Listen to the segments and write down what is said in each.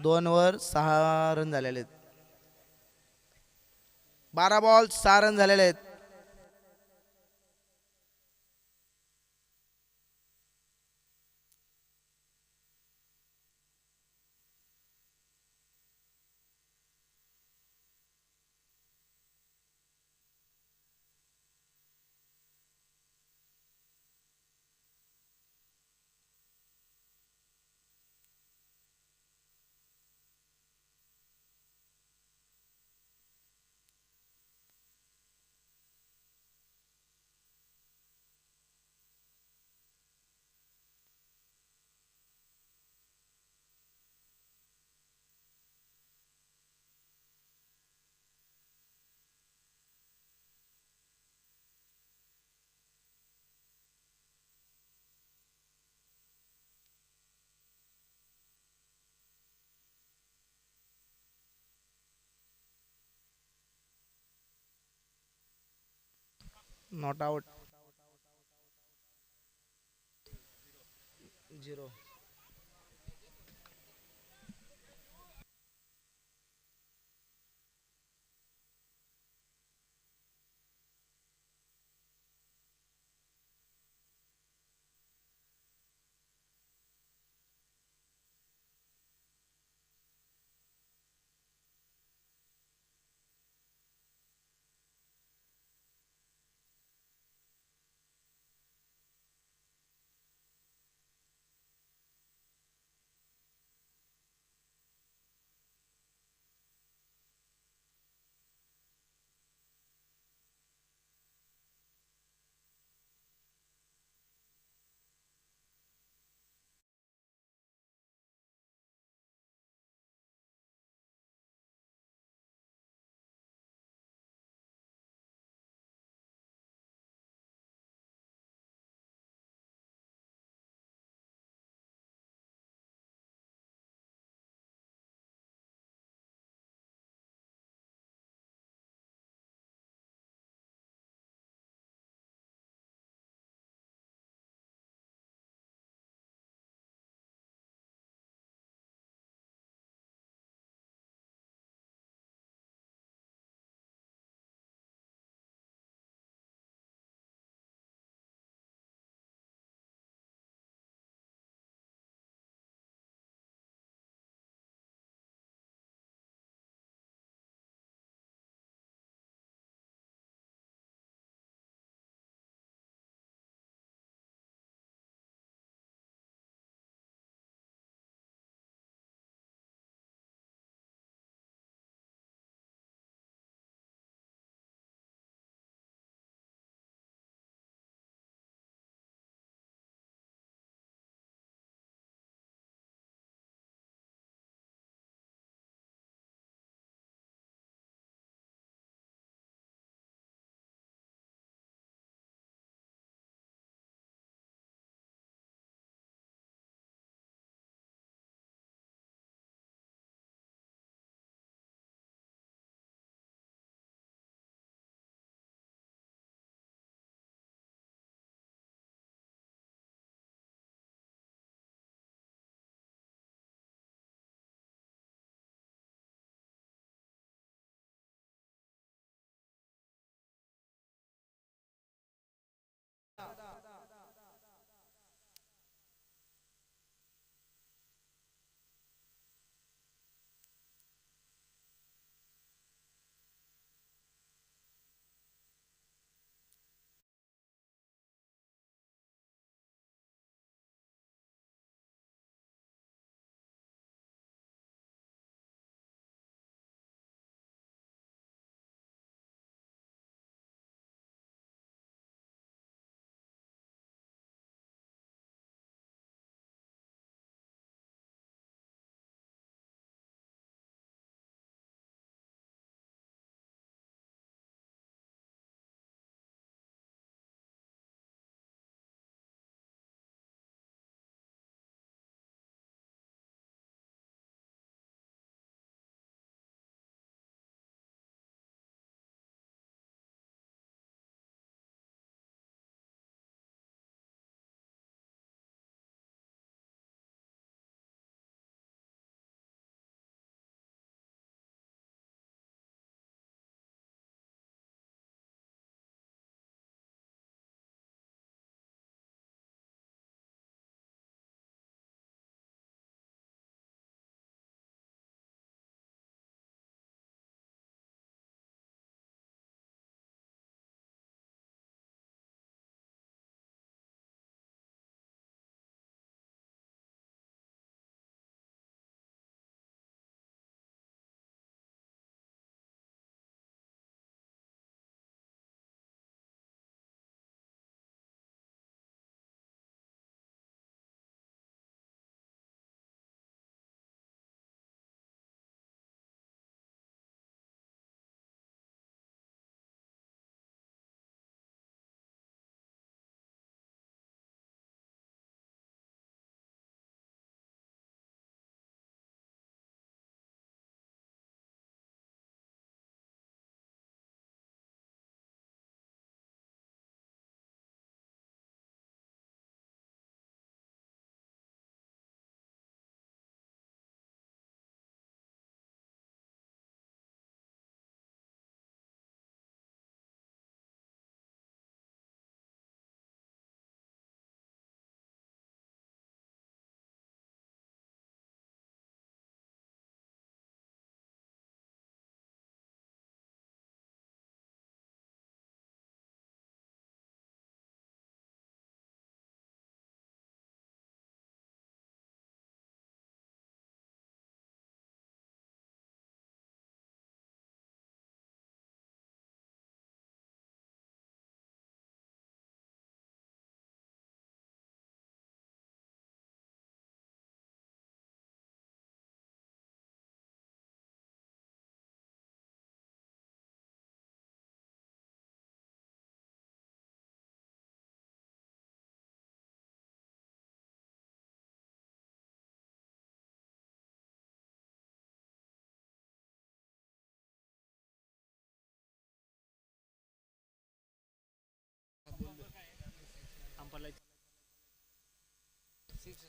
2 वर 6 रन झालेले आहेत. 12 बॉल 6 रन झालेले आहेत. Not out. 0.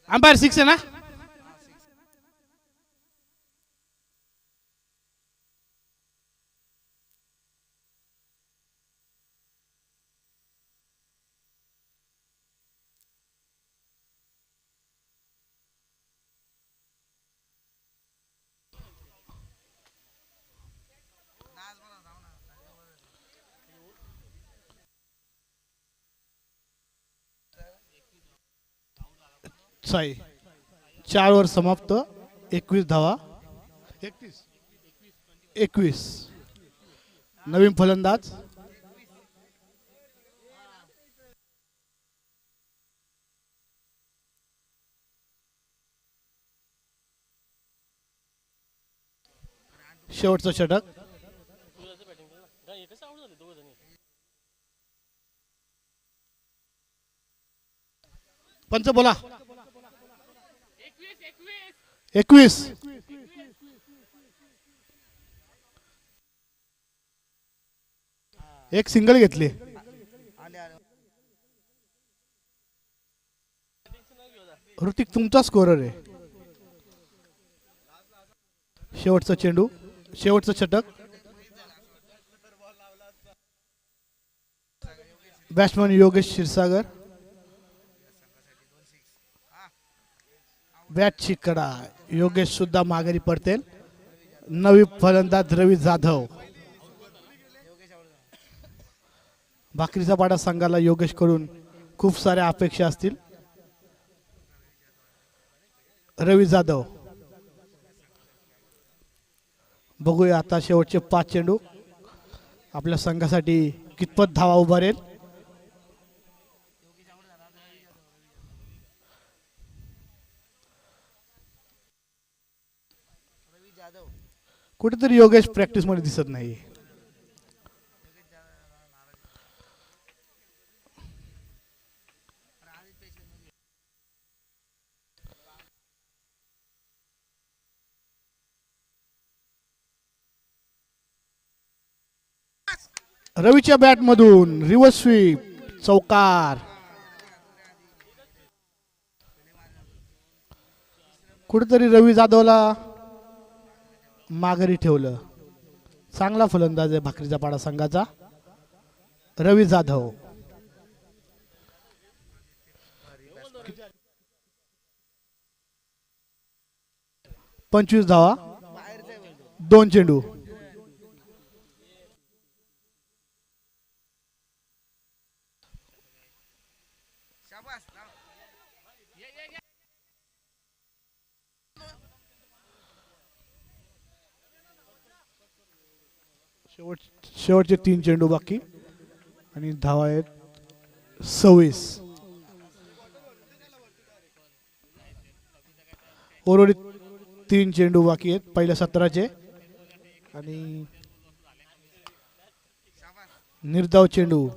अंपायर 6 आहे ना. साई 4 वर समाप्त. 21 धावा. 21. नवीन फलंदाज. शेवटचं षटक. पंच बोला. 21. एक सिंगल घेतली. ऋतिक तुमचा स्कोरर आहे. शेवटचा चेंडू. शेवटचं षटक. बॅट्समन योगेश क्षीरसागर. बॅटची कडा. योगेश सुद्धा माघारी पडतील. नवी फलंदाज रवी जाधव. भाकरीचा पाडा संघाला योगेश कडून खूप साऱ्या अपेक्षा असतील. रवी जाधव. बघूया आता शेवटचे 5 चेंडू आपल्या संघासाठी कितपत धावा उभारेल. कुठेतरी योगेश प्रॅक्टिस मध्ये दिसत नाही. रवीच्या बॅट मधून रिव्हर्स स्वीप. चौकार. कुठेतरी रवी जाधवला माघारी ठेवलं. चांगला फलंदाज आहे भाकरीचा पाडा संघाचा रवी जाधव. पंचवीस धावा. 2 चेंडू. शेवटचे 3 चेंडू बाकी आणि धावा आहेत 26. उर्वरित 3 चेंडू बाकी आहेत पहिल्या 17चे आणि निर्धाव चेंडू.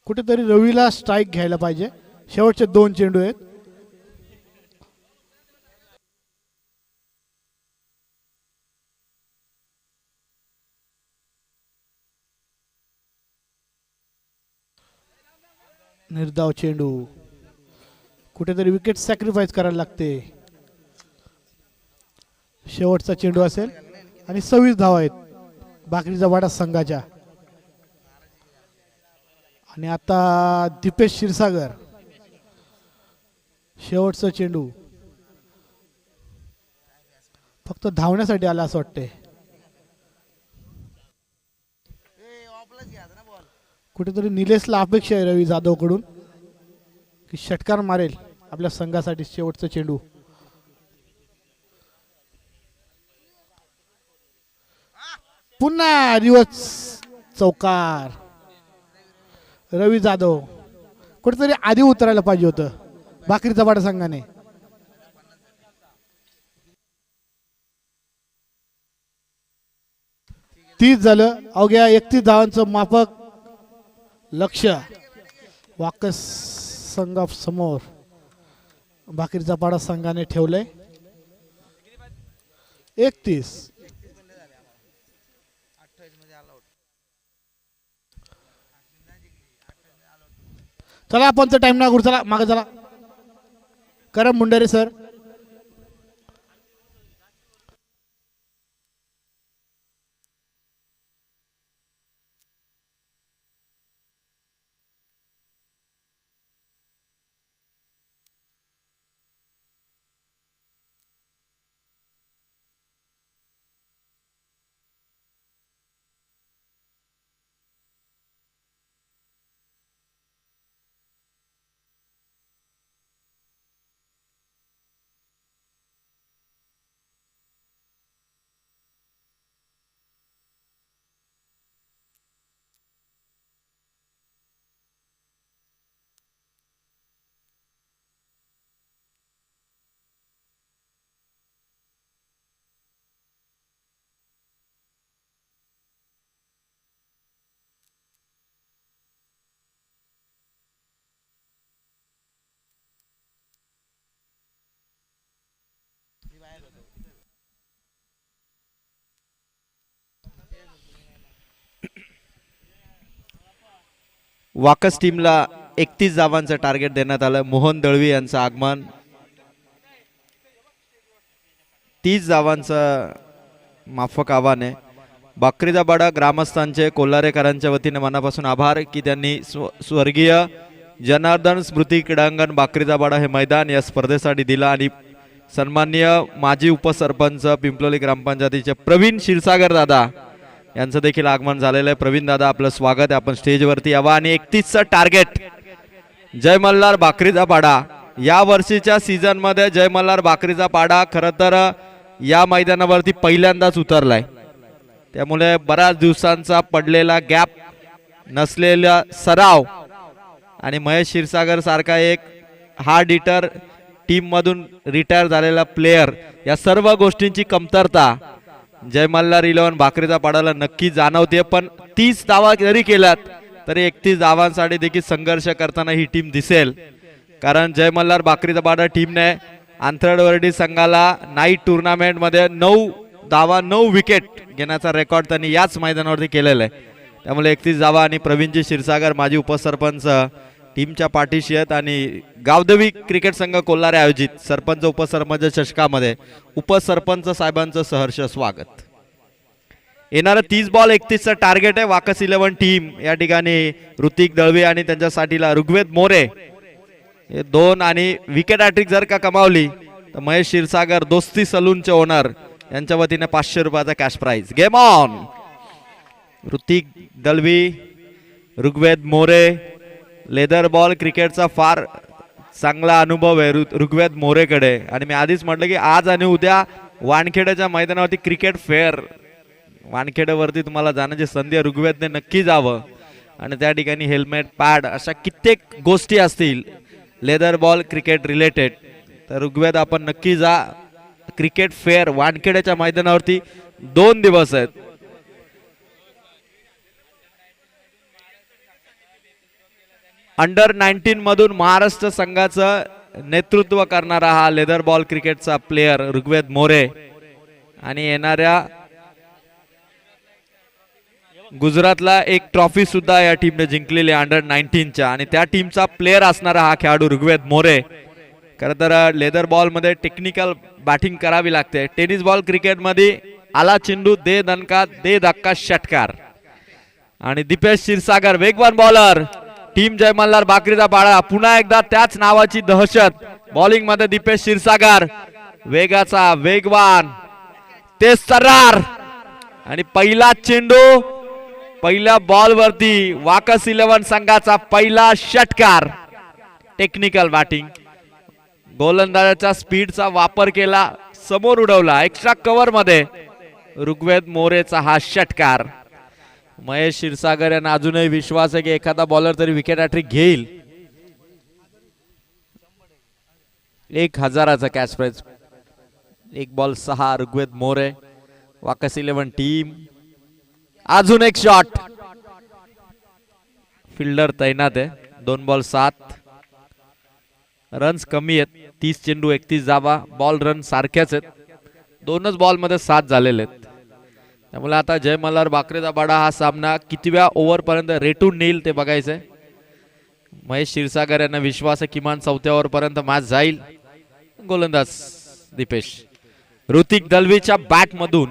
कुठेतरी रवीला स्ट्राइक घ्यायला पाहिजे. शेवटचे 2 चेंडू आहेत. निर्धाव चेंडू. कुठेतरी विकेट सॅक्रिफाईस करायला लागते. शेवटचा चेंडू असेल आणि 26 धावा आहेत भाकरीचा पाडा संघाच्या. आणि आता दीपेश क्षीरसागर. शेवटचा चेंडू. फक्त धावण्यासाठी आला असं वाटतंय. कुठेतरी निलेशला अपेक्षा आहे रवी जाधव कडून की षटकार मारेल आपल्या संघासाठी. शेवटचा चेंडू. पुन्हा रिवर्स चौकार. रवी जाधव कुठेतरी आधी उतरायला पाहिजे होतं भाकरीचा पाडा संघाने. तीस झालं. अवघ्या 31 धावांचं माफक लक्ष वाकस संघा समोर भाकरीचा पाडा संघाने ठेवलंय. 31. चला पंच टाइम ना करू चला मागे चला करम मुंडेरे सर वाकस टीमला 31 धावांचं टार्गेट देण्यात आलं. मोहन दळवी यांचं आगमन 30 धावांचं माफक आव्हान आहे. बाकरीजाबाडा ग्रामस्थांचे कोल्हारेकरांच्या वतीने मनापासून आभार की त्यांनी स्वर्गीय जनार्दन स्मृती क्रीडांगण बाकरीजाबाडा हे मैदान या स्पर्धेसाठी दिलं आणि सन्माननीय माजी उपसरपंच पिंपलोली ग्रामपंचायतीचे प्रवीण क्षीरसागर दादा यांचं देखील आगमन झालेलं आहे. प्रवीण दादा आपलं स्वागत आहे, आपण स्टेजवरती यावं. आणि 31चं टार्गेट जय मल्हार बाकरीजाबाडा. या वर्षीच्या सीझन मध्ये जय मल्हार बाकरीजाबाडा खरं तर या मैदानावरती पहिल्यांदाच उतरलाय, त्यामुळे बऱ्याच दिवसांचा पडलेला गॅप, नसलेला सराव आणि महेश क्षीरसागर सारखा एक हार्ड हिटर टीम मधून रिटायर झालेला प्लेयर, या सर्व गोष्टींची कमतरता जय मल्हार 11 बाकरीजाबाडाला नक्की जाणवते. पण 30 धावा जरी केल्यात तरी 31 धावांसाठी देखील संघर्ष करताना ही टीम दिसेल, कारण जय मल्हार बाकरीजाबाडा टीमने आंथरडवर्डी संघाला नाईट टुर्नामेंट मध्ये 9 धावा 9 विकेट घेण्याचा रेकॉर्ड त्यांनी याच मैदानावरती केलेला आहे. त्यामुळे 31 धावा आणि प्रवीणजी क्षीरसागर माजी उपसरपंच टीमच्या पाठीशी आहेत. आणि गावदेवी क्रिकेट संघ कोल्हारे आयोजित सरपंच उपसरपंच चषकामध्ये उपसरपंच साहेबांचं सहर्ष स्वागत. येणारं 30 बॉल 31चं टार्गेट आहे. वाकस 11 टीम या ठिकाणी ऋतिक दळवे आणि त्यांच्यासाठीला ऋग्वेद मोरे हे 2 आणि विकेट हॅट्रिक जर का कमावली तर महेश क्षीरसागर दोस्ती सलूनचे ओनर यांच्या वतीने 500 रुपयाचा cash prize. Game on. Hrithik Dalvi, Rigved More. Leather ball क्रिकेटचा फार चांगला अनुभव आहे ऋग्वेद मोरेकडे. आणि मी आधीच म्हटलं की आज आणि उद्या वानखेड्याच्या मैदानावरती क्रिकेट फेअर, वानखेड्यावरती तुम्हाला जाण्याची संधी आहे. ऋग्वेदने नक्की जावं आणि त्या ठिकाणी हेल्मेट, पॅड अशा कित्येक गोष्टी असतील लेदर बॉल क्रिकेट रिलेटेड, तर ऋग्वेद आपण नक्की जा. क्रिकेट फेअर वानखेड्याच्या मैदानावरती 2 दिवस आहेत. अंडर 19 मधून महाराष्ट्र संघाचं नेतृत्व करणारा हा लेदर बॉल क्रिकेटचा प्लेयर ऋग्वेद मोरे आणि येणाऱ्या गुजरातला एक ट्रॉफी सुद्धा या टीमने जिंकलेली अंडर 19च्या आणि त्या टीमचा प्लेयर असणारा हा खेळाडू ऋग्वेद मोरे. खरं तर लेदर बॉल मध्ये टेक्निकल बॅटिंग करावी लागते. टेनिस बॉल क्रिकेट मध्ये आला चेंडू दे दणका दे धक्का षटकार. आणि दीपेश क्षीरसागर वेगवान बॉलर. टीम जय मल्हार बाकरीजाबाडा पुन्हा एकदा त्याच नावाची दहशत. बॉलिंग मध्ये दीपेश क्षीरसागर वेगाचा वेगवान ते सर्रार आणि पहिला चेंडू पहिल्या बॉल वरती वाकस 11 संघाचा पहिला षटकार. टेक्निकल बॅटिंग, गोलंदाजाच्या स्पीडचा वापर केला, समोर उडवला, एक्स्ट्रा कव्हर मध्ये ऋग्वेद मोरेचा हा षटकार. महेश क्षीरसागर यांना अजूनही विश्वास आहे की एखादा बॉलर तरी विकेट हॅट्रिक घेईल. 1000चा catch prize. 1 ball 6 Rigved More. Wakas 11 team. अजून एक शॉट. फिल्डर तैनात आहे. 2 बॉल 7. रन्स कमी आहेत. 30 चेंडू 31 धावा. बॉल रन सारख्याच आहेत. 2च बॉल मध्ये 7 झालेले आहेत. त्यामुळे आता जय मल्हार बाकरीजाबाडा हा सामना कितव्या ओव्हर पर्यंत रेटून नेईल ते बघायचंय. महेश क्षीरसागर यांना विश्वास आहे किमान 4थ्या ओव्हरपर्यंत मॅच जाईल. गोलंदाज दीपेश. ऋतिक दलवीच्या बॅट मधून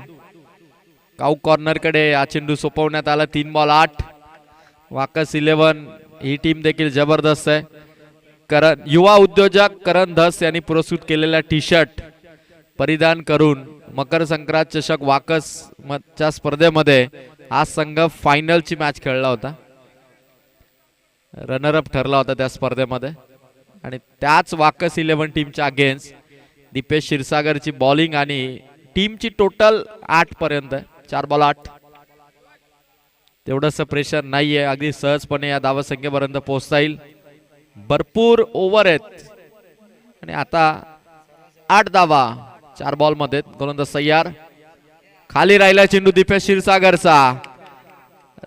काऊ कॉर्नर कडे हा चेंडू सोपवण्यात आला. 3 बॉल 8. वाकस 11 ही टीम देखील जबरदस्त आहे. करण युवा उद्योजक करण धस यांनी पुरस्कृत केलेला टी शर्ट परिधान करून मकर संक्रांत चषक वाकस च्या स्पर्धेमध्ये हा संघ फायनलची मॅच खेळला होता. रनरअप ठरला होता त्या स्पर्धेमध्ये आणि त्याच वाकस 11 टीमच्या अगेन्स्ट दीपेश क्षीरसागरची बॉलिंग आणि टीमची टोटल 8 पर्यंत 4 बॉल 8. तेवढंसं प्रेशर नाहीये. अगदी सहजपणे या धावसंख्येपर्यंत पोहोचता येईल. भरपूर ओव्हर आहेत आणि आता 8 धावा 4 बॉल मध्ये. गोलंदाज तयार. खाली राहिला चेंडू दीपेश क्षीरसागरचा.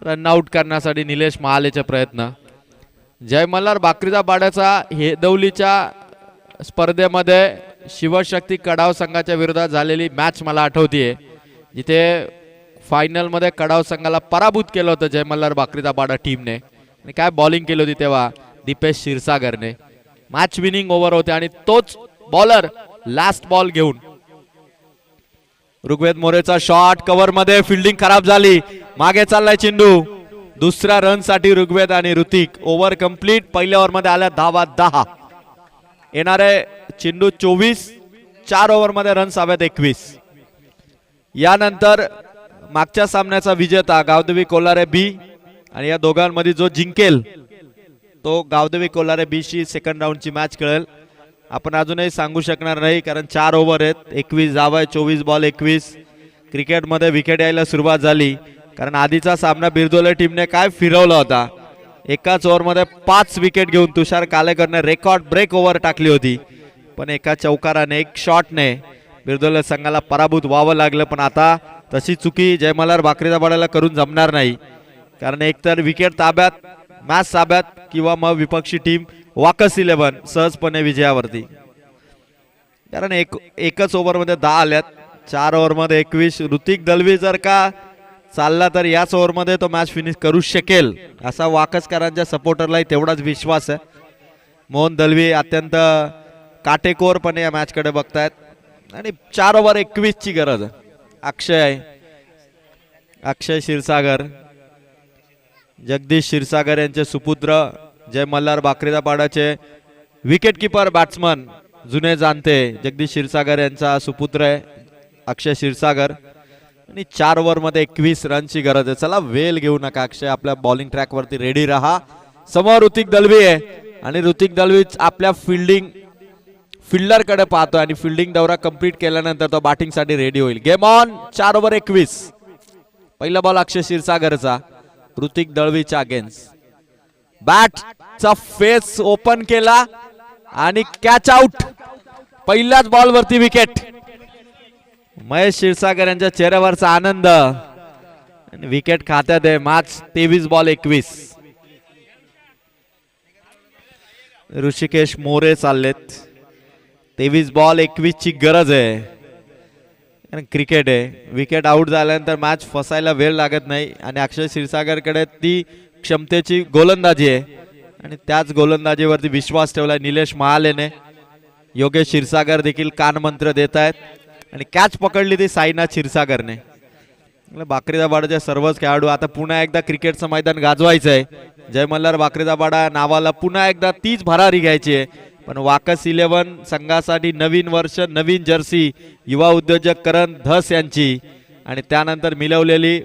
रन आउट करण्यासाठी निलेश महालेचे प्रयत्न. जय मल्हार बाकरीचा बाड्याचा हेदवलीच्या स्पर्धेमध्ये शिवशक्ती कडाव संघाच्या विरोधात झालेली मॅच मला आठवतीये, जिथे फायनल मध्ये कडाव संघाला पराभूत केलं होतं जय मल्हार बाकरीचा बाडा टीमने. आणि काय बॉलिंग केली होती तेव्हा दीपेश क्षीरसागरने. मॅच विनिंग ओव्हर होते आणि तोच बॉलर लास्ट बॉल घेऊन. ऋग्वेद मोरेचा शॉट कव्हर मध्ये. फिल्डिंग खराब झाली. मागे चाललाय चेंडू. दुसऱ्या रन साठी ऋग्वेद आणि ऋतिक. Over complete. पहिल्या ओव्हर मध्ये आल्या धावा 10. येणारे चेंडू 24. 4 ओव्हर मध्ये रन्स हव्यात 21. यानंतर मागच्या सामन्याचा विजेता गावदेवी कोल्हारे बी आणि या दोघांमध्ये जो जिंकेल तो गावदेवी कोल्हारे बी शी सेकंड राऊंडची मॅच खेळेल. आपण अजूनही सांगू शकणार नाही कारण 4 ओव्हर आहेत. 21 धावा 24 बॉल 21. क्रिकेटमध्ये विकेट यायला सुरुवात झाली कारण आधीचा सामना बिरदोले टीमने काय फिरवला होता. एकाच ओव्हरमध्ये 5 विकेट घेऊन तुषार कालेकरने रेकॉर्ड ब्रेक ओव्हर टाकली होती. पण एका चौकाराने एक शॉटने बिरदोले संघाला पराभूत व्हावं लागलं. पण आता तशी चुकी जय मल्हार बाकरीचा बाडाला करून जमणार नाही कारण एकतर विकेट ताब्यात, मॅच ताब्यात किंवा मग विपक्षी टीम वाकस 11 सहजपणे विजयावरती. कारण एकच ओव्हरमध्ये 10 आल्यात. 4 ओव्हरमध्ये 21. ऋतिक दलवी जर का चालला तर याच ओव्हरमध्ये तो मॅच फिनिश करू शकेल असा वाकसकरांच्या सपोर्टरलाही तेवढाच विश्वास आहे. मोहन दलवी अत्यंत काटेकोरपणे या मॅच कडे बघतायत आणि 4 ओव्हर 21 ची गरज आहे. अक्षय क्षीरसागर, जगदीश क्षीरसागर यांचे सुपुत्र, जय मल्हार बाकरीचा पाडाचे विकेट किपर बॅट्समन जुने जाणते जगदीश क्षीरसागर यांचा सुपुत्र आहे अक्षय क्षीरसागर. आणि 4 ओव्हर मध्ये 21 रनची गरज आहे. चला वेल घेऊ नका अक्षय, आपल्या बॉलिंग ट्रॅक वरती रेडी रहा. समोर ऋतिक दलवी आहे आणि ऋतिक दलवी आपल्या फिल्डर कडे पाहतो आणि फिल्डिंग दौरा कंप्लीट केल्यानंतर तो बॅटिंग साठी रेडी होईल. Game on. 4 ओव्हर 21. पहिला बॉल अक्षय क्षीरसागरचा ऋतिक दळवीच्या अगेन्स्ट. बॅटचा फेस ओपन केला आणि कॅच आउट. पहिल्याच बॉल वरती विकेट. महेश क्षीरसागर यांच्या चेहऱ्यावरचा आनंद. विकेट खात्यात आहे. Match 23 ball 21. ऋषिकेश मोरे चाललेत. 23 बॉल 21 ची गरज आहे. क्रिकेट आहे. विकेट आउट झाल्यानंतर मॅच फसायला वेळ लागत नाही आणि अक्षय क्षीरसागर कडे ती क्षमतेची गोलंदाजी आहे आणि त्याच गोलंदाजीवरती विश्वास ठेवलाय निलेश महालेने. योगेश क्षीरसागर देखील कानमंत्र देत आहेत आणि कॅच पकडली ती साईनाथ क्षीरसागरने. बाकरीचा बाडाचे सर्वच खेळाडू आता पुन्हा एकदा क्रिकेटचं मैदान गाजवायचं आहे. जय मल्हार बाकरीचा बाडा नावाला पुन्हा एकदा तीच भरारी घ्यायची आहे. पण वाकस 11 संघासाठी नवीन वर्ष, नवीन जर्सी, युवा उद्योजक करण धस यांची आणि त्यानंतर मिळवलेली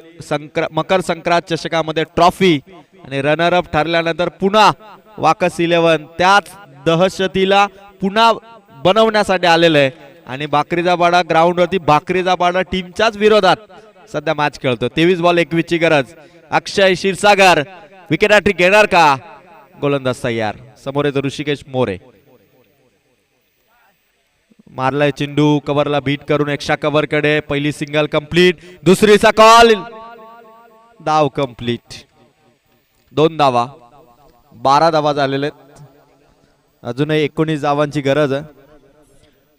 मकर संक्रांत चषकामध्ये ट्रॉफी आणि रनरअप ठरल्यानंतर पुन्हा वाकस 11 त्याच दहशतीला पुन्हा बनवण्यासाठी आलेलं आहे आणि बाकरीचा बाडा ग्राउंड वरती बाकरीचा बाडा टीमच्याच विरोधात सध्या मॅच खेळतो. 23 बॉल 21 ची गरज. अक्षय क्षीरसागर विकेट हॅट्रिक घेणार का? गोलंदाज तयार. समोर येतो ऋषिकेश मोरे. मारलाय चेंडू कव्हरला बीट करून एक्स्ट्रा कव्हर कडे. पहिली सिंगल कंप्लीट. दुसरीचा कॉल. धाव कंप्लीट. 2 धावा. 12 धावा झालेले आहेत. अजूनही 19 धावांची गरज आहे.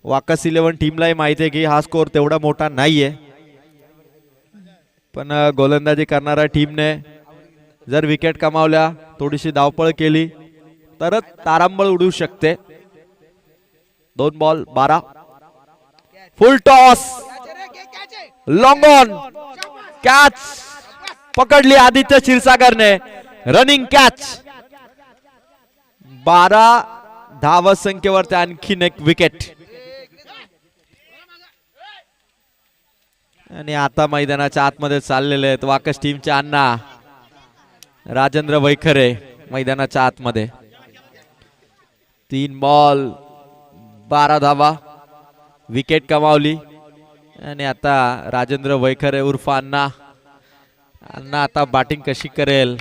वाकस 11 टीमलाही माहिती आहे की हा स्कोर तेवढा मोठा नाहीये पण गोलंदाजी करणाऱ्या टीमने जर विकेट कमावल्या, थोडीशी धावपळ केली तरच तारांबळ उडू शकते. 2 ball 12. Full toss, long on, catch पकडली आदित्य क्षीरसागरने. Running catch. 12 धावसंख्येवर आणखीन एक विकेट. आणि आता मैदानाच्या आतमध्ये चाललेले आहेत वाकस टीमचे अण्णा राजेंद्र वैखरे मैदानाच्या आतमध्ये. 3 बॉल 12 धावा, विकेट कमावली. आणि आता राजेंद्र वैखरे उर्फ अण्णा आता बॅटिंग कशी करेल.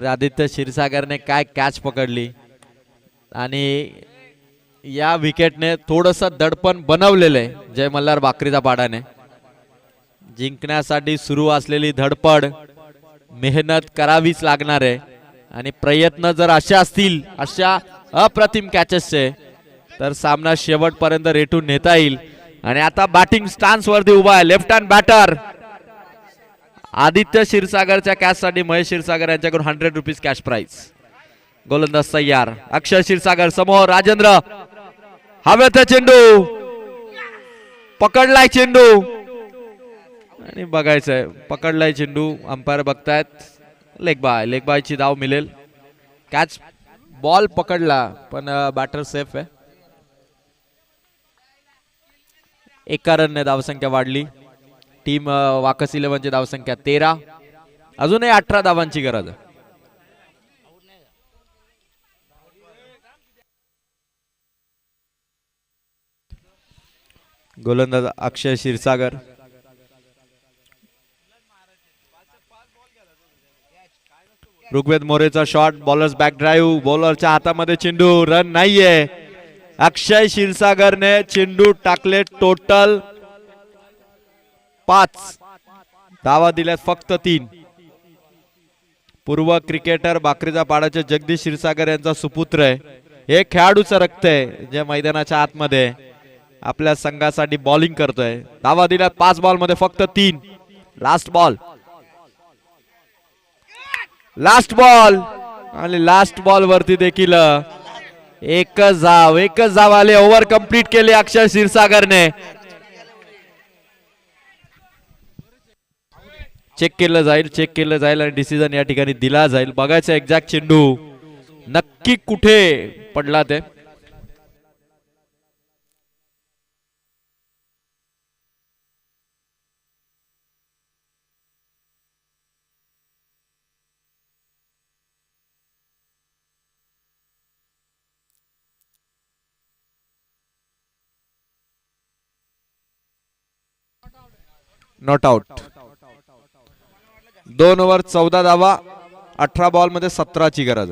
आदित्य क्षीरसागरने काय कॅच पकडली आणि या विकेटने थोडस दडपण बनवलेलं आहे जय मल्हार बाकरीचा पाडाने. जिंकण्यासाठी सुरू असलेली धडपड मेहनत करावीच लागणार आहे. आणि प्रयत्न जर अशा असतील, अशा अप्रतिम कॅचेसचे, तर सामना शेवटपर्यंत रेटून नेता येईल. आणि आता बॅटिंग स्टान्स वरती उभा आहे लेफ्ट हँड बॅटर आदित्य क्षीरसागरच्या कॅच साठी महेश क्षीरसागर यांच्याकडून 100 रुपीज कॅश प्राइज. गोलंदाज तयार. अक्षय क्षीरसागर समोर. राजेंद्र हवेत चेंडू पकडलाय. चेंडू आणि बघायचंय पकडलाय चेंडू. अंपायर बघतायत. Leg bye. लेग बायची धाव मिळेल. कॅच बॉल पकडला पण बॅटर सेफ आहे. 1 रनने धावसंख्या वाढली. टीम वाकस 11ची धावसंख्या 13. अजूनही 18 धावांची गरज आहे. गोलंदाज अक्षय क्षीरसागर. ऋग्वेद मोरेचा शॉट. Bowler's back drive. बॉलरच्या हातामध्ये चेंडू. रन नाहीये. अक्षय क्षीरसागरने चेंडू टाकले टोटल 5. धावा दिल्यात फक्त 3. पूर्व क्रिकेटर बाकरीचा पाडाचे जगदीश क्षीरसागर यांचा सुपुत्र आहे. हे खेळाडूचं रक्त आहे जे मैदानाच्या आतमध्ये आपल्या संघासाठी बॉलिंग करतोय. धावा दिल्यात 5 बॉल मध्ये फक्त 3. Last ball. लास्ट बॉल आणि लास्ट बॉल वरती देखील एकच धाव आले. ओव्हर कंप्लीट केले अक्षय क्षीरसागरने. चेक केलं जाईल आणि डिसिजन या ठिकाणी दिला जाईल. बघायचं एक्झॅक्ट चेंडू नक्की कुठे पडला ते. Not out. 2 ओव्हर 14 धावा. 18 बॉल मध्ये 17ची गरज.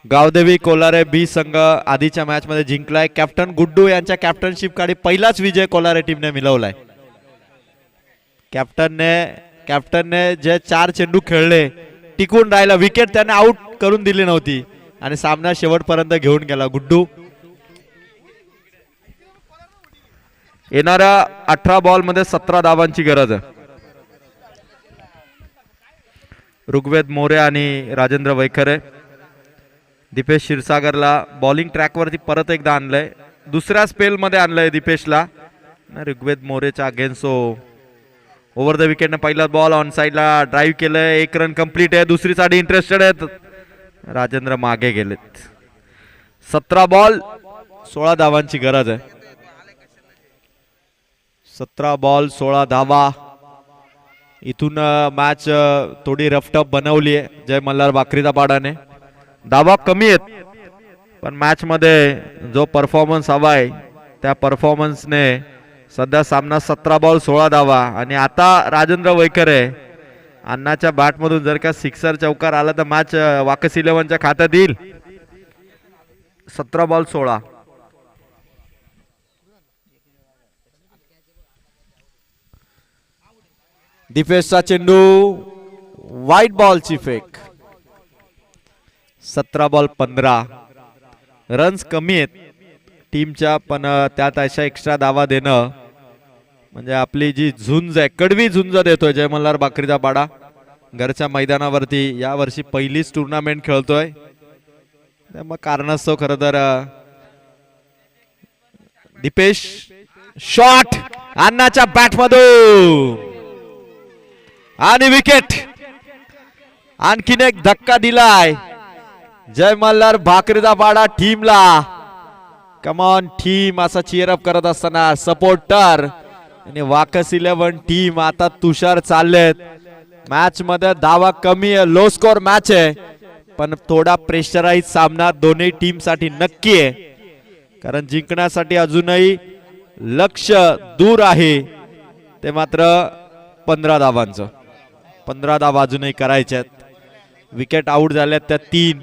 गावदेवी कोलारे बी संघ आधीच्या मॅच मध्ये जिंकलाय. कॅप्टन गुड्डू यांच्या कॅप्टनशिप काळी पहिलाच विजय कोलारे टीमने मिळवलाय. कॅप्टनने जे 4 चेंडू खेळले टिकून राहिला. विकेट त्याने आउट करून दिली नव्हती आणि सामना शेवटपर्यंत घेऊन गेला गुड्डू. येणाऱ्या 18 बॉल मध्ये 17 धावांची गरज आहे. ऋग्वेद मोरे आणि राजेंद्र वैखरे. दीपेश क्षीरसागरला बॉलिंग ट्रॅक वरती परत एकदा आणलंय. दुसऱ्या स्पेल मध्ये आणलंय दीपेशला. ऋग्वेद मोरेच्या अगेन्स्ट ओव्हर द विकेटने पहिला बॉल ऑन साइडला ड्राईव्ह केलंय. 1 रन कंप्लीट आहे. दुसरी साठी इंटरेस्टेड आहेत. राजेंद्र मागे गेलेत. 17 बॉल 16 धावांची गरज आहे. 17 बॉल 16 धावा. इथून मॅच थोडी रफटफ बनवली आहे जय मल्हार बाकरीचा पाडाने. धावा कमी आहेत पण मॅच मध्ये जो परफॉर्मन्स हवाय त्या परफॉर्मन्सने सध्या सामना 17 बॉल 16 धावा. आणि आता राजेंद्र वैखरे अण्णाच्या बॅट मधून जर का सिक्सर चौकार आला तर मॅच वाकस 11च्या खात्यात येईल. 17 बॉल 16. डिफेन्सचा चेंडू व्हाईट बॉलची फेक. 17 बॉल 15. रन्स कमी आहेत टीमच्या, पण त्यात अशा एक्स्ट्रा धावा देणं म्हणजे आपली जी झुंज आहे, कडवी झुंज देतोय जय मल्हार बाकरीचा पाडा घरच्या मैदानावरती. या वर्षी पहिलीच टुर्नामेंट खेळतोय, मग कारणास्तव खरं तर दीपेश शॉट अण्णाच्या बॅट मधून आणि विकेट. आणखीन एक धक्का दिलाय जय मल्हार भाकरीचा पाडा टीमला. कमॉन टीम असा चीअरअप करत असताना सपोर्टर आणि वाकस 11 टीम आता तुषार चाललेत. मॅच मध्ये धावा कमी आहे, लो स्कोर मॅच आहे, पण थोडा प्रेशराईज सामना दोन्ही टीम साठी नक्की आहे, कारण जिंकण्यासाठी अजूनही लक्ष दूर आहे. ते मात्र 15 धावांचं. 15 धावा अजूनही करायच्या आहेत. विकेट आउट झाल्यात त्या 3.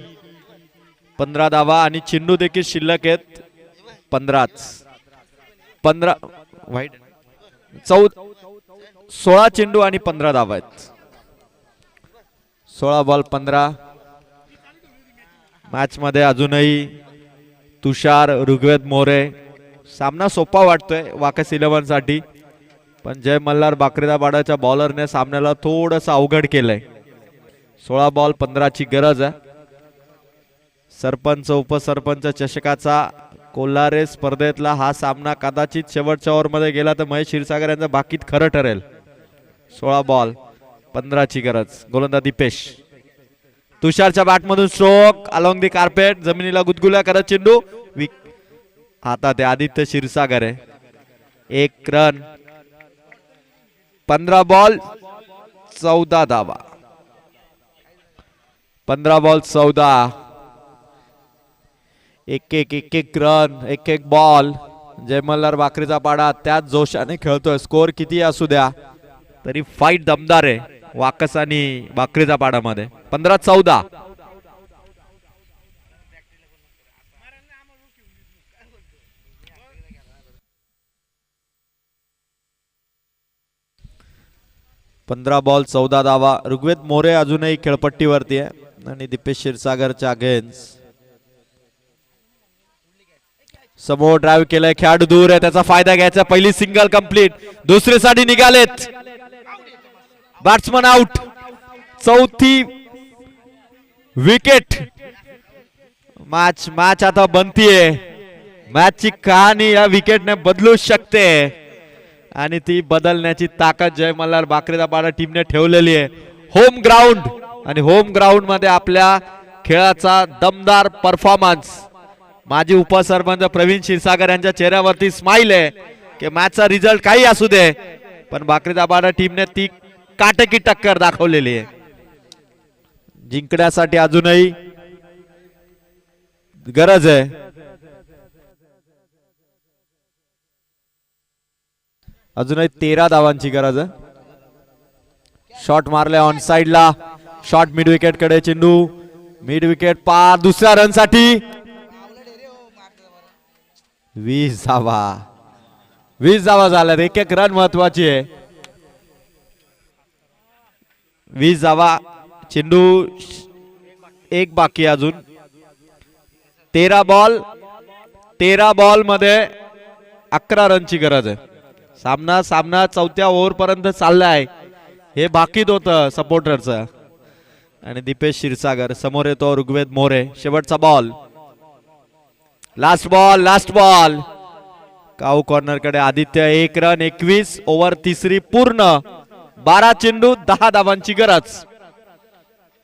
15 धावा आणि चेंडू देखील शिल्लक आहेत 15च. 15 वाईट 16 चेंडू आणि 15 धावा आहेत. 16 बॉल 15. मॅच मध्ये अजूनही तुषार, ऋग्वेद मोरे. सामना सोपा वाटतोय वाकस 11 साठी, पण जय मल्हार बाकरीचा पाडाच्या बॉलरने सामन्याला थोडस अवघड केलंय. 16 बॉल 15ची गरज आहे. सरपंच उपसरपंच चषकाचा कोल्हारे स्पर्धेतला हा सामना कदाचित शेवटच्या ओव्हरमध्ये गेला तर महेश क्षीरसागर यांचं बाकीत खरं ठरेल. 16 बॉल 15ची गरज. गोलंदाज दीपेश. तुषारच्या बॅटमधून स्ट्रोक अलॉंग दी कार्पेट. जमिनीला गुदगुल्या करत चेंडू हातात आहे आदित्य क्षीरसागर आहे. 1 रन. 15 बॉल 14 धावा. 15 बॉल 14. एक रन, एक बॉल. जय मल्हार बाकरीचा पाडा त्याच जोशाने खेळतोय. स्कोर किती असू द्या तरी फाईट दमदार आहे वाकस आणि बाकरीचा पाडामध्ये. 15-14. पंधरा बॉल 14 धावा. ऋग्वेद मोरे अजूनही खेळपट्टीवरती आहे आणि दीपेश क्षीरसागरच्या अगेन्स्ट. समोर ड्राइव्ह केलाय, खेळाडू दूर आहे, त्याचा फायदा घ्यायचा. पहिली सिंगल कंप्लीट. दुसरी साठी निघालेत. Batsman out. चौथी विकेट. मॅच आता बनतीये. मॅचची कहाणी या विकेटने बदलू शकते आणि ती बदलण्याची ताकद जय मल्हार बाकरीचा पाडा टीमने ठेवलेली आहे. होम ग्राउंड आणि होम ग्राउंड मध्ये आपल्या खेळाचा दमदार परफॉर्मन्स. माजी उपसरपंच प्रवीण क्षीरसागर यांच्या चेहऱ्यावरती स्माइल आहे की मॅचचा रिझल्ट काही असू दे, पण बाकरीचा पाडा टीमने ती काटेकी टक्कर दाखवलेली आहे. जिंकण्यासाठी अजूनही गरज आहे. अजूनही 13 धावांची गरज आहे. शॉट मारले ऑन साइडला. शॉट मिड विकेट कडे. चेंडू मिड विकेट पार. दुसऱ्या रन साठी 20 धावा. 20 धावा झाल्यात. एक रन महत्वाची आहे. 20 धावा. चेंडू एक बाकी अजून. 13 बॉल मध्ये 11 रनची गरज आहे. सामना चौथ्या ओव्हर पर्यंत चाललाय. हे बाकीत होतं सपोर्टरचं. आणि दीपेश क्षीरसागर समोर येतो. ऋग्वेद मोरे. शेवटचा ball. Last ball. Cow corner कडे आदित्य. 1 रन. 21 ओव्हर तिसरी पूर्ण. 12 चेंडू 10 धावांची गरज.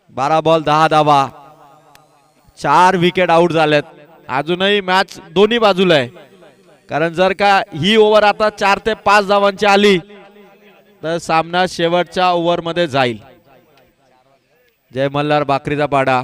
12 बॉल 10 धावा. 4 विकेट आउट झालेत. अजूनही मॅच दोन्ही बाजूला आहे, कारण जर का ही ओव्हर आता 4 ते 5 धावांची आली तर सामना शेवटच्या ओव्हर मध्ये जाईल. जय मल्हार बाकरीचा पाडा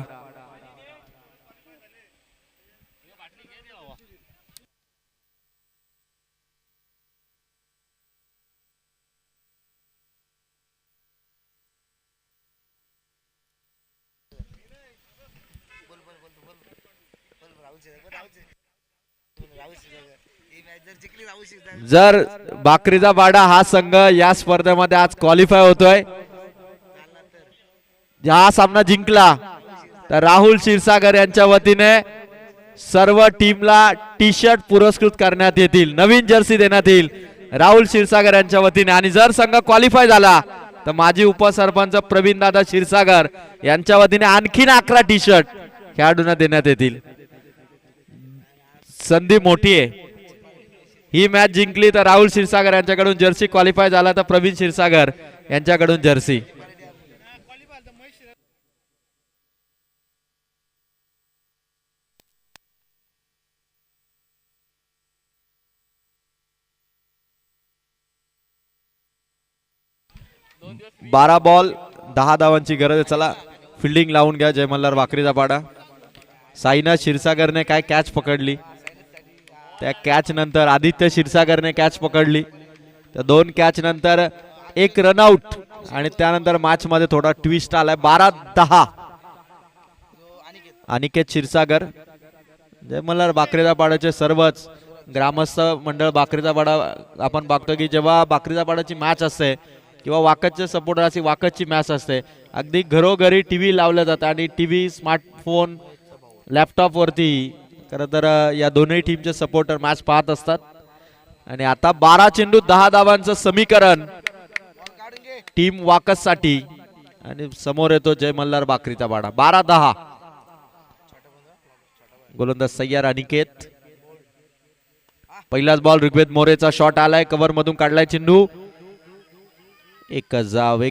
जर बाकरीचा बाडा हा संघ या स्पर्धेमध्ये आज क्वालिफाय होतोय, हा सामना जिंकला तर राहुल क्षीरसागर यांच्या वतीने सर्व टीमला टी शर्ट पुरस्कृत करण्यात येतील, नवीन जर्सी देण्यात येईल राहुल क्षीरसागर यांच्या वतीने. आणि जर संघ क्वालिफाय झाला तर माजी उपसरपंच प्रवीण दादा क्षीरसागर यांच्या वतीने आणखीन 11 टी शर्ट खेळाडूंना देण्यात येतील. संधी मोठी आहे. ही मॅच जिंकली तर राहुल क्षीरसागर यांच्याकडून जर्सी, क्वालिफाय झाला तर प्रवीण क्षीरसागर यांच्याकडून जर्सी. बारा बॉल 10 धावांची गरज आहे. चला फिल्डिंग लावून घ्या जय मल्हार बाकरीचा पाडा. साईनाथ क्षीरसागरने काय कॅच पकडली, त्या कॅच नंतर आदित्य क्षीरसागरने कॅच पकडली, त्या 2 कॅच नंतर 1 रनआउट आणि त्यानंतर मॅच मध्ये थोडा ट्विस्ट आलाय. 12-10 अनिकेत क्षीरसागर. जय मल्हार बाकरीचा पाड्याचे सर्वच ग्रामस्थ मंडळ बाकरीचा पाडा आपण बघतो की जेव्हा बाकरीचा पाड्याची मॅच असते किंवा वाकदचे सपोर्टर अशी वाकदची मॅच असते, अगदी घरोघरी टीव्ही लावल्या जातात आणि टीव्ही, स्मार्टफोन, लॅपटॉप वरती खरं तर या दोन्ही टीमचे सपोर्टर मॅच पाहत असतात. आणि आता 12 चेंडू 10 धावांचं समीकरण टीम वाकदसाठी आणि समोर येतो जय मल्हार बाकरीचा पाडा. 12-10 गोलंदाज सय्यार अनिकेत. पहिलाच बॉल ऋग्वेद मोरेचा शॉट आलाय, कव्हर मधून काढलाय चेंडू. एकच जाव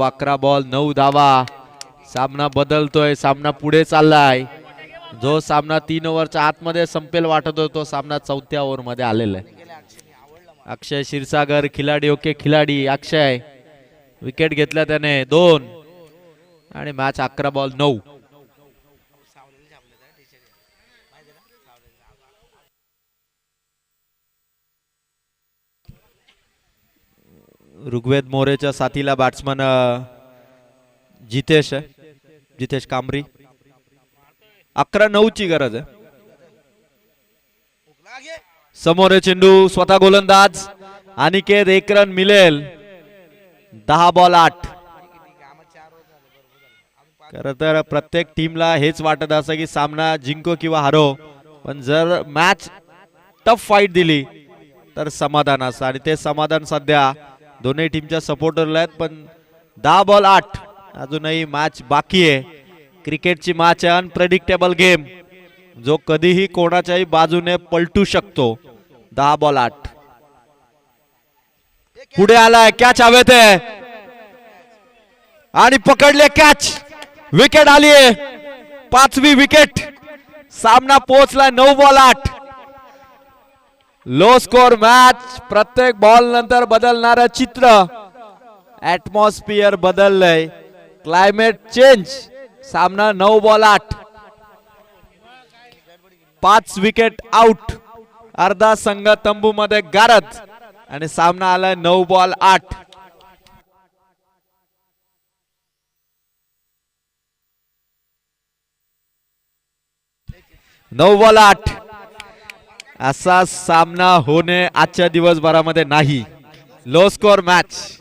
11 बॉल 9 धावा. सामना बदलतोय, सामना पुढे चाललाय. जो सामना 3 ओव्हरच्या आतमध्ये संपेल वाटत होता तो सामना 4थ्या ओव्हर मध्ये आलेला आहे. अक्षय क्षीरसागर खिलाडी, ओके खिलाडी अक्षय, विकेट घेतल्या त्याने 2 आणि मॅच 11 बॉल 9. ऋग्वेद मोरेच्या साथीला बॅट्समन जितेश कांबरी. 11-9 ची गरज आहे. समोर चेंडू, स्वतः गोलंदाज अनिकेत. 1 रन मिळेल. 10 बॉल 8. खरं तर प्रत्येक टीमला हेच वाटत असं की सामना जिंको किंवा हारो, पण जर मॅच टफ फाईट दिली तर समाधान असतं आणि ते समाधान सध्या दोन्ही टीमच्या सपोर्टरला आहेत. पण 10 बॉल 8 अजूनही मॅच बाकी आहे. क्रिकेटची मॅच आहे, अनप्रेडिक्टेबल गेम जो कधीही कोणाच्याही बाजूने पलटू शकतो. 10 बॉल 8. पुढे आलाय, कॅच हवेत आहे आणि पकडले कॅच. विकेट आली आहे, 5वी विकेट. सामना पोहोचलाय 9 बॉल 8. Low score match. प्रत्येक बॉल नंतर बदलणारं चित्र, ऍटमॉस्फिअर बदललंय, क्लायमेट चेंज. सामना 9 बॉल 8. 5 wicket out. अर्धा संघ तंबू मध्ये गारद आणि सामना आलाय 9 बॉल 8. असा सामना होणे आजच्या दिवसभरामध्ये नाही. लो स्कोर मॅच,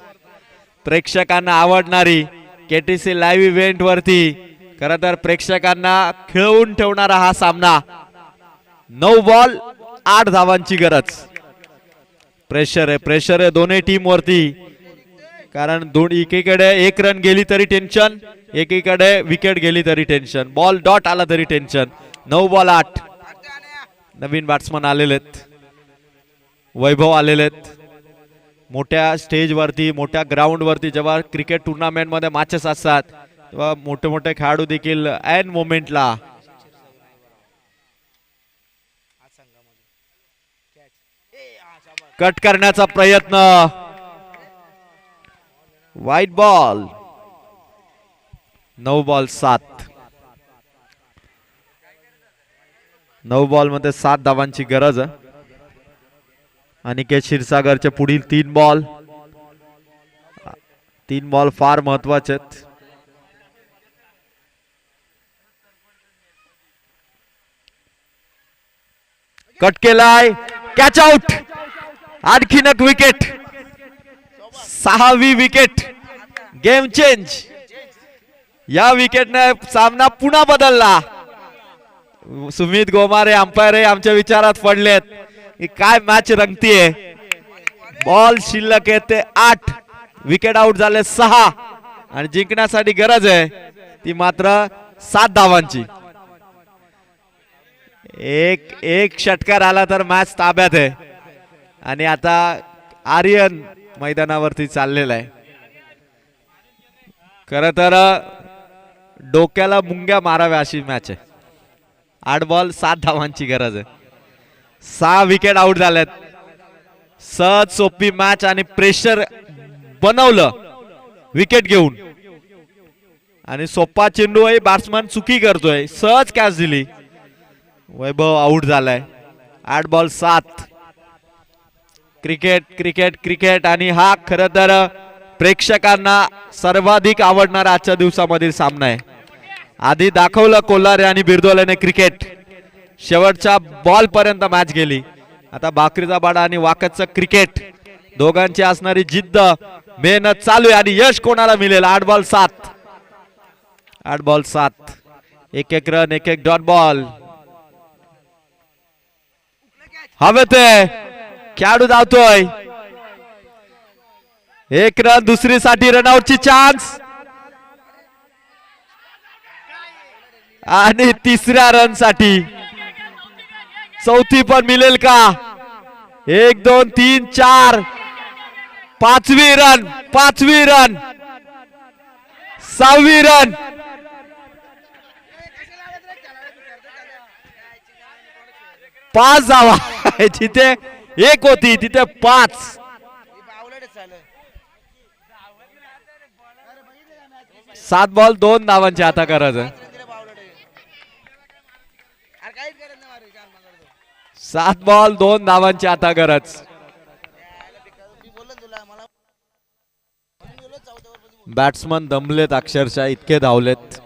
प्रेक्षकांना आवडणारी, केटीसी लाईव्ह इव्हेंट वरती खरं तर प्रेक्षकांना खिळवून ठेवणारा हा सामना. 9 बॉल 8 धावांची गरज. प्रेशर आहे दोन्ही टीम वरती, कारण एकीकडे 1 रन गेली तरी टेन्शन, एकीकडे विकेट गेली तरी टेन्शन, बॉल डॉट आला तरी टेन्शन. 9 बॉल 8. नवीन बॅट्समन आलेले आहेत, वैभव आलेले आहेत. मोठ्या स्टेज वरती, मोठ्या ग्राउंड वरती जेव्हा क्रिकेट टुर्नामेंट मध्ये मॅचेस असतात तेव्हा मोठे मोठे खेळाडू देखील ऐन मोमेंटला कट करण्याचा प्रयत्न. White ball. 9 बॉल 7. 9 बॉल मध्ये 7 धावांची गरज आहे. अनिकेत क्षीरसागरचे पुढील 3 बॉल. 3 बॉल फार महत्वाचे आहेत. कट केलाय, कॅच आउट. आणखीन एक विकेट, 6वी विकेट. Game change. या विकेटने सामना पुन्हा बदलला. सुमित गोमारे अंपायर आमच्या विचारात पडलेत की काय मॅच रंगतीये. बॉल शिल्लक येते 8, विकेट आउट झाले 6 आणि जिंकण्यासाठी गरज आहे ती मात्र 7 धावांची. एक षटकार आला तर मॅच ताब्यात आहे आणि आता आर्यन मैदानावरती चाललेला आहे. खर तर डोक्याला मुंग्या माराव्या अशी मॅच आहे. 8 बॉल 7 धावांची गरज आहे. 6 विकेट आउट झाल्यात. सहज सोपी मॅच आणि प्रेशर बनवलं विकेट घेऊन आणि सोपा चेंडू आहे. बॅट्समन चुकी करतोय, सहज कॅच दिली. वैभव आउट झालाय. 8 बॉल 7. क्रिकेट क्रिकेट क्रिकेट आणि हा खरं तर प्रेक्षकांना सर्वाधिक आवडणारा आजच्या दिवसामधील सामना आहे. आधी दाखवलं कोल्हारे आणि बिरदोलेने क्रिकेट, शेवटच्या बॉल पर्यंत मॅच गेली. आता बाकरीचा बाडा आणि वाकतचं क्रिकेट, दोघांची असणारी जिद्द मेहनत चालू आहे आणि यश कोणाला मिळेल. 8 बॉल 7. 8 बॉल 7. एक रन, एक डॉट बॉल. हवेत खेळाडू धावतोय. 1 रन, दुसरीसाठी रनआउटची चान्स आणि तिसऱ्या रन साठी चौथी पण मिळेल का. 1 2 3 4, 5वी रन, 5वी रन, 6वी रन. पाच धावा. जिथे 1 होती तिथे 5. 7 बॉल 2 धावांची आता गरज आहे. 7 बॉल 2 धावांची आता गरज. बॅट्समन दमलेत अक्षरशः, इतके धावलेत.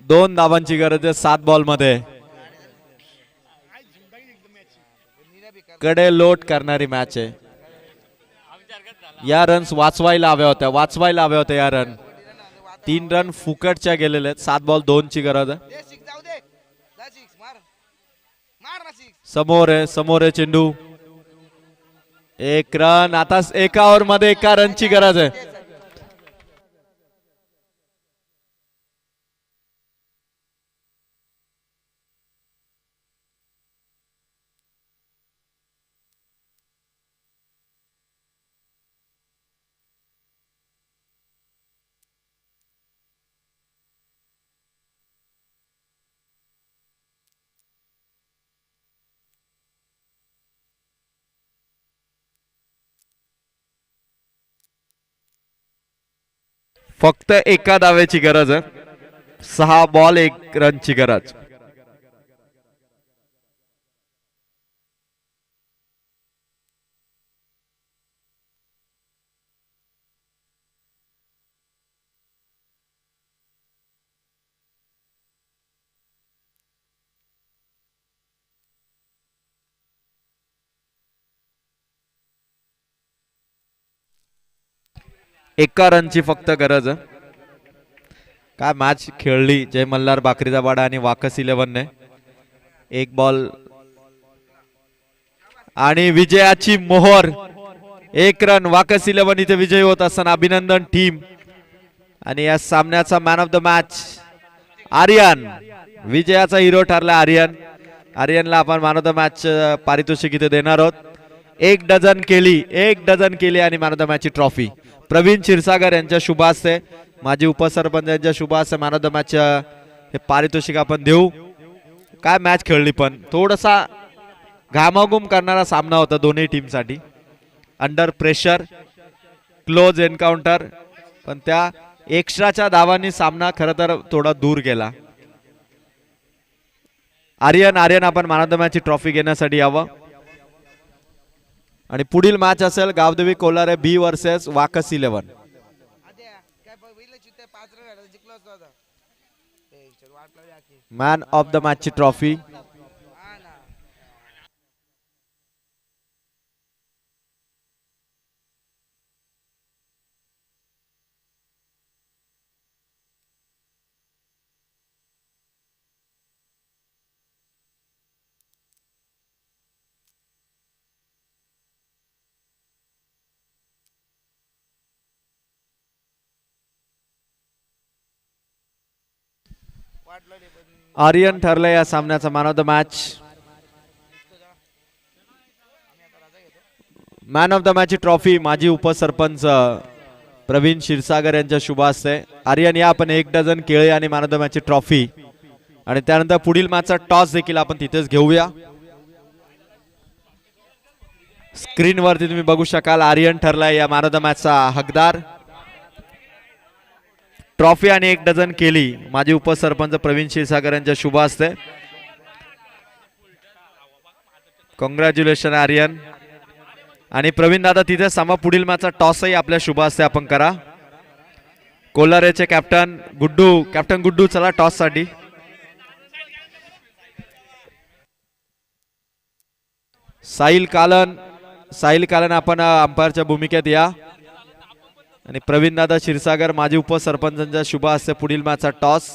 2 धावांची गरज आहे 7 बॉल मध्ये. कडे लोट करणारी मॅच आहे. या रन्स वाचवायला हव्या होत्या, या रन. 3 रन फुकटच्या गेलेले आहेत. 7 बॉल 2 ची गरज आहे. समोर आहे चेंडू. 1 रन. आता एका ओव्हर मध्ये 1 रनची गरज आहे. फक्त एका धावेची गरज आहे. 6 बॉल 1 रनची गरज. एका रनची फक्त गरज आहे. काय मॅच खेळली जय मल्हार बाकरीचा वाडा आणि वाकस 11 ने. 1 बॉल आणि विजयाची मोहर. 1 रन. वाकस 11 इथे विजयी होत असताना अभिनंदन टीम. आणि या सामन्याचा man of the match Aryan. विजयाचा हिरो ठरला आर्यन. आर्यनला आपण मॅन ऑफ द मॅच पारितोषिक इथे देणार आहोत. 1 डझन केली आणि मॅन ऑफ द मॅच ची ट्रॉफी प्रवीण क्षीरसागर यांच्या शुभ हस्ते, माजी उपसरपंच यांच्या शुभ हस्ते मॅन ऑफ द मॅच हे पारितोषिक आपण देऊ. काय मॅच खेळली, पण थोडासा घामाघूम करणारा सामना होता दोन्ही टीमसाठी. अंडर प्रेशर, क्लोज एन्काउंटर, पण त्या एक्स्ट्राच्या धावांनी सामना खरं तर थोडा दूर गेला. आर्यन आपण मॅन ऑफ द मॅच ची ट्रॉफी घेण्यासाठी यावं. आणि पुढील मॅच असेल Gavdevi Kolare B versus Wakas 11. Man of the match ची ट्रॉफी आर्यन ठरलं या सामन्याचा man of the match. Man of the match trophy माजी उपसरपंच प्रवीण क्षीरसागर यांच्या शुभ हस्ते. आर्यन या आपण 1 डझन केळे आणि man of the match trophy आणि त्यानंतर पुढील मॅचचा टॉस देखील आपण तिथेच घेऊया. स्क्रीन वरती तुम्ही बघू शकाल आर्यन ठरलाय या मॅन ऑफ द मॅचचा हकदार. ट्रॉफी आणि 1 डझन केली माजी उपसरपंच प्रवीण क्षीरसागर यांच्या शुभ हस्ते. कॉंग्रॅच्युलेशन आर्यन. आणि प्रवीण दादा तिथे समा पुढील मॅचचा टॉसही आपल्या शुभ हस्ते आपण करा. कोलारेचे कॅप्टन गुड्डू चला टॉस साठी. साहिल कालन आपण अंपायरच्या भूमिकेत या. आणि प्रवीण दादा क्षीरसागर माजी उपसरपंचांच्या शुभ हस्ते पुढील मॅचचा टॉस.